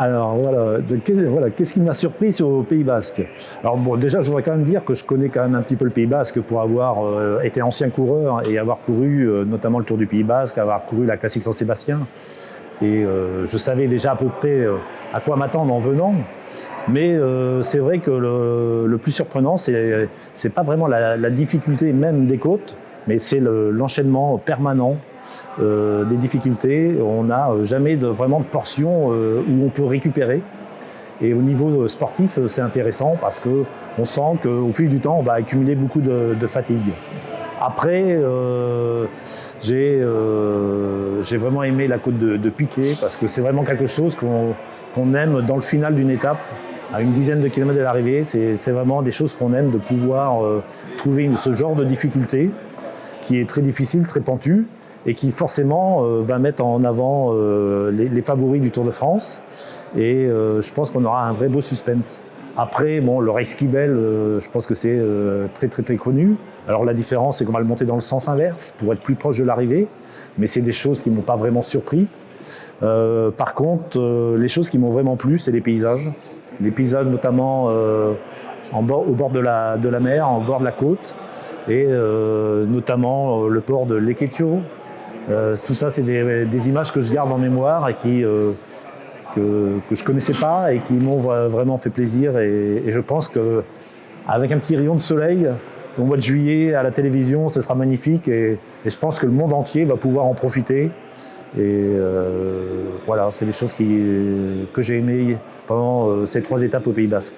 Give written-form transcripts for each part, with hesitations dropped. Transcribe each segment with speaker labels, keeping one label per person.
Speaker 1: Alors voilà, qu'est-ce qui m'a surpris au Pays Basque? Alors bon, déjà, je voudrais quand même dire que je connais quand même un petit peu le Pays Basque pour avoir été ancien coureur et avoir couru notamment le Tour du Pays Basque, avoir couru la Classique Saint-Sébastien. Et je savais déjà à peu près à quoi m'attendre en venant. Mais c'est vrai que le plus surprenant, c'est pas vraiment la difficulté même des côtes, mais c'est l'enchaînement permanent des difficultés. On n'a jamais vraiment de portion où on peut récupérer. Et au niveau sportif, c'est intéressant parce qu'on sent qu'au fil du temps, on va accumuler beaucoup de fatigue. Après, j'ai vraiment aimé la côte de Piquet parce que c'est vraiment quelque chose qu'on aime dans le final d'une étape, à une dizaine de kilomètres de l'arrivée. C'est vraiment des choses qu'on aime, de pouvoir trouver ce genre de difficulté qui est très difficile, très pentue, et qui forcément va mettre en avant les favoris du Tour de France. Et je pense qu'on aura un vrai beau suspense. Après, bon, le Reichsquiebel, je pense que c'est très connu. Alors la différence, c'est qu'on va le monter dans le sens inverse pour être plus proche de l'arrivée, mais c'est des choses qui ne m'ont pas vraiment surpris. Par contre, les choses qui m'ont vraiment plu, c'est les paysages. Les paysages notamment au bord de la mer, en bord de la côte, et notamment le port de Leketio. Tout ça, c'est des images que je garde en mémoire et que je ne connaissais pas et qui m'ont vraiment fait plaisir. Et je pense qu'avec un petit rayon de soleil, au mois de juillet, à la télévision, ce sera magnifique. Et je pense que le monde entier va pouvoir en profiter. Et voilà, c'est des choses que j'ai aimées pendant ces 3 étapes au Pays Basque.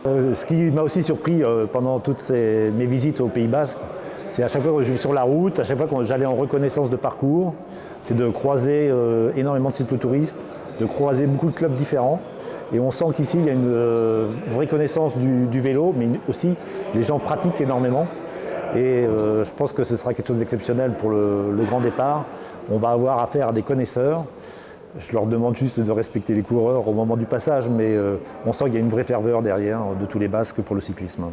Speaker 1: Ce qui m'a aussi surpris pendant toutes mes visites au Pays Basque, c'est à chaque fois que je vais sur la route, à chaque fois que j'allais en reconnaissance de parcours, c'est de croiser énormément de cyclotouristes, de croiser beaucoup de clubs différents. Et on sent qu'ici, il y a une vraie connaissance du vélo, mais aussi les gens pratiquent énormément. Et je pense que ce sera quelque chose d'exceptionnel pour le grand départ. On va avoir affaire à des connaisseurs. Je leur demande juste de respecter les coureurs au moment du passage, mais on sent qu'il y a une vraie ferveur derrière de tous les Basques pour le cyclisme.